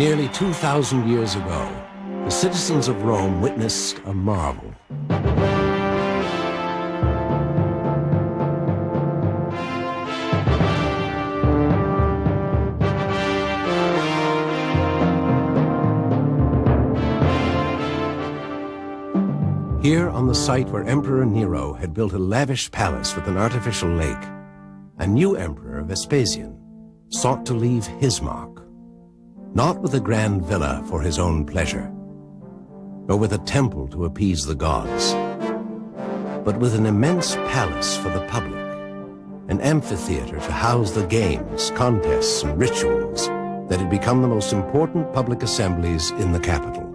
Nearly 2,000 years ago, the citizens of Rome witnessed a marvel. Here on the site where Emperor Nero had built a lavish palace with an artificial lake, a new emperor, Vespasian, sought to leave his mark, not with a grand villa for his own pleasure, nor with a temple to appease the gods, but with an immense palace for the public, an amphitheater to house the games, contests, and rituals that had become the most important public assemblies in the capital.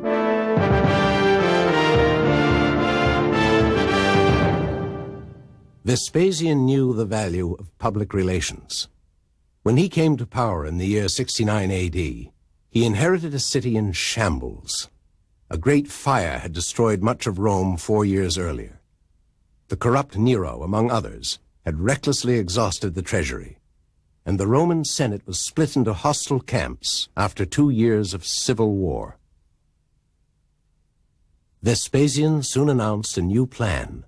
Vespasian knew the value of public relations. When he came to power in the year 69 AD, he inherited a city in shambles. A great fire had destroyed much of Rome 4 years earlier. The corrupt Nero, among others, had recklessly exhausted the treasury, and the Roman Senate was split into hostile camps after 2 years of civil war. Vespasian soon announced a new plan.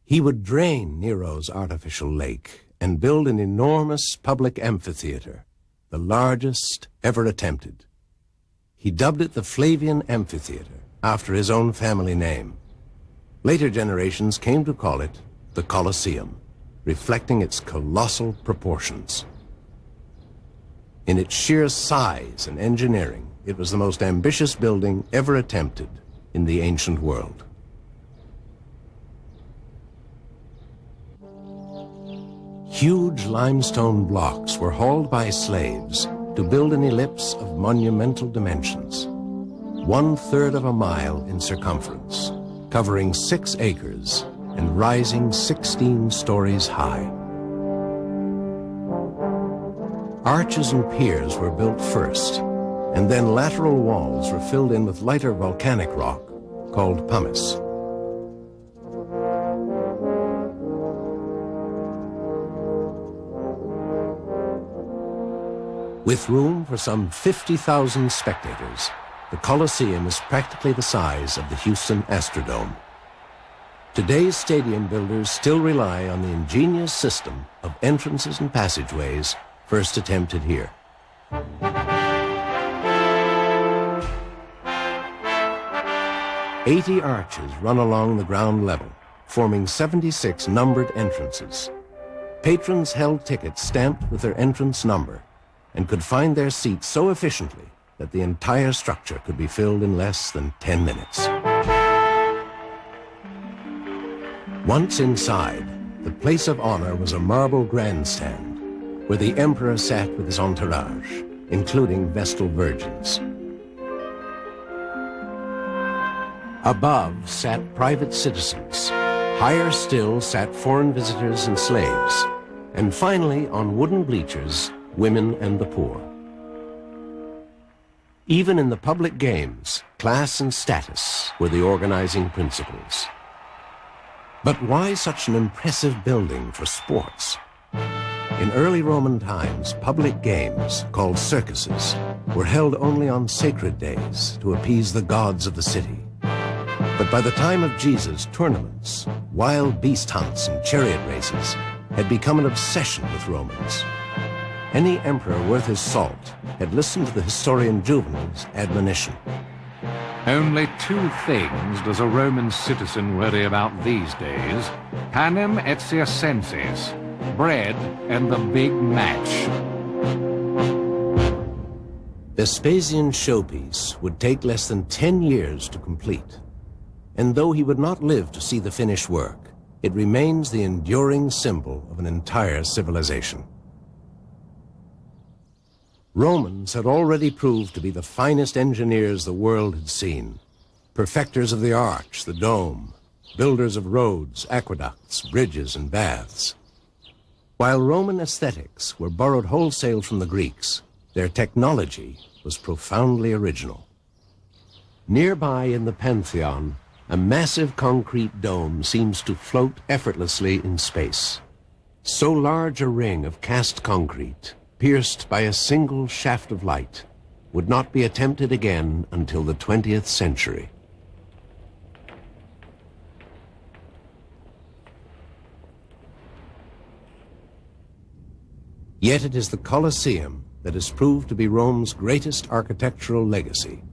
He would drain Nero's artificial lake and build an enormous public amphitheater, the largest ever attempted. He dubbed it the Flavian Amphitheater, after his own family name. Later generations came to call it the Colosseum, reflecting its colossal proportions. In its sheer size and engineering, it was the most ambitious building ever attempted in the ancient world. Huge limestone blocks were hauled by slaves to build an ellipse of monumental dimensions, 1/3 of a mile in circumference, covering 6 acres and rising 16 stories high. Arches and piers were built first, and then lateral walls were filled in with lighter volcanic rock called pumice. With room for some 50,000 spectators, the Colosseum is practically the size of the Houston Astrodome. Today's stadium builders still rely on the ingenious system of entrances and passageways first attempted here. "80 arches run along the ground level, forming 76 numbered entrances. Patrons held tickets stamped with their entrance number and could find their seats so efficiently that the entire structure could be filled in less than 10 minutes. Once inside, the place of honor was a marble grandstand where the emperor sat with his entourage, including Vestal virgins. Above sat private citizens. Higher still sat foreign visitors and slaves. And finally, on wooden bleachers, women and the poor. Even in the public games, class and status were the organizing principles. But why such an impressive building for sports? In early Roman times, public games, called circuses, were held only on sacred days to appease the gods of the city. But by the time of Jesus, tournaments, wild beast hunts, and chariot races had become an obsession with Romans. Any emperor worth his salt had listened to the historian Juvenal's admonition. Only 2 things does a Roman citizen worry about these days: panem et circenses, bread and the big match. Vespasian's showpiece would take less than 10 years to complete. And though he would not live to see the finished work, it remains the enduring symbol of an entire civilization. Romans had already proved to be the finest engineers the world had seen, perfecters of the arch, the dome, builders of roads, aqueducts, bridges, and baths. While Roman aesthetics were borrowed wholesale from the Greeks, their technology was profoundly original. Nearby in the Pantheon, a massive concrete dome seems to float effortlessly in space. So large a ring of cast concrete, pierced by a single shaft of light, would not be attempted again until the 20th century. Yet it is the Colosseum that has proved to be Rome's greatest architectural legacy,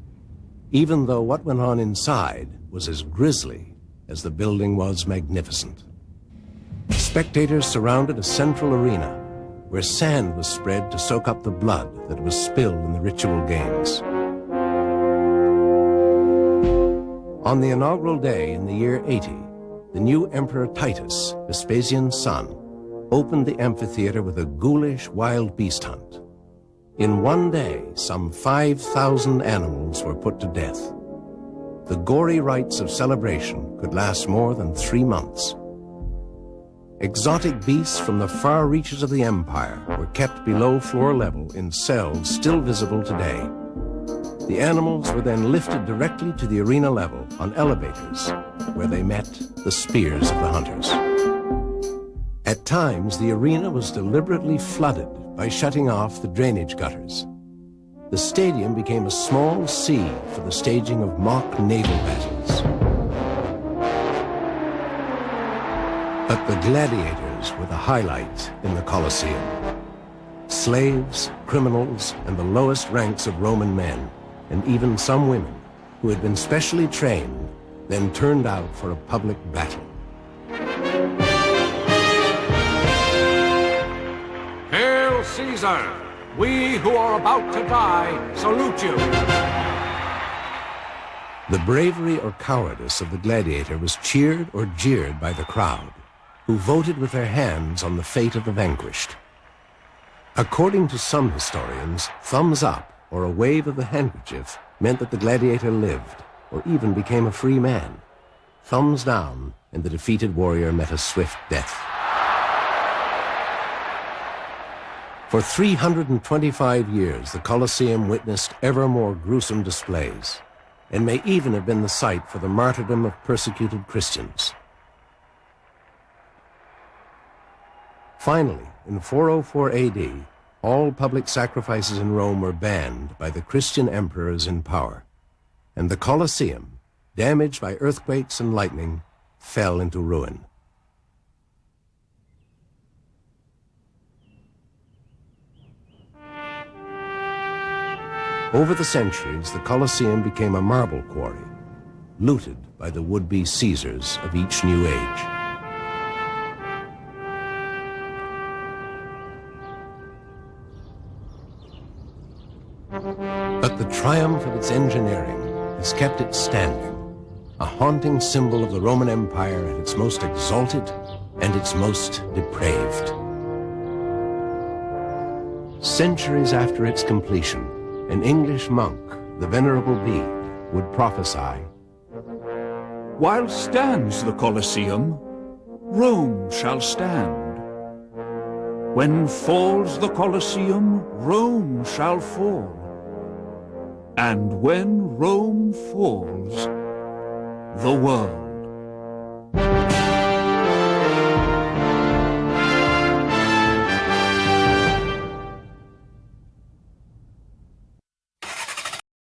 even though what went on inside was as grisly as the building was magnificent. Spectators surrounded a central arena where sand was spread to soak up the blood that was spilled in the ritual games. On the inaugural day in the year 80, the new Emperor Titus, Vespasian's son, opened the amphitheater with a ghoulish wild beast hunt. In one day, some 5,000 animals were put to death. The gory rites of celebration could last more than 3 months. Exotic beasts from the far reaches of the empire were kept below floor level in cells still visible today. The animals were then lifted directly to the arena level on elevators, where they met the spears of the hunters. At times, the arena was deliberately flooded by shutting off the drainage gutters. The stadium became a small sea for the staging of mock naval battles. But the gladiators were the highlight in the Colosseum. Slaves, criminals, and the lowest ranks of Roman men, and even some women who had been specially trained, then turned out for a public battle. Hail Caesar! We who are about to die salute you! The bravery or cowardice of the gladiator was cheered or jeered by the crowd, who voted with their hands on the fate of the vanquished. According to some historians, thumbs up or a wave of the handkerchief meant that the gladiator lived or even became a free man. Thumbs down, and the defeated warrior met a swift death. For 325 years, the Colosseum witnessed ever more gruesome displays, and may even have been the site for the martyrdom of persecuted Christians. Finally, in 404 AD, all public sacrifices in Rome were banned by the Christian emperors in power, and the Colosseum, damaged by earthquakes and lightning, fell into ruin. Over the centuries, the Colosseum became a marble quarry, looted by the would-be Caesars of each new age. But the triumph of its engineering has kept it standing, a haunting symbol of the Roman Empire at its most exalted and its most depraved. Centuries after its completion, an English monk, the Venerable Bede, would prophesy, "While stands the Colosseum, Rome shall stand. When falls the Colosseum, Rome shall fall. And when Rome falls, the world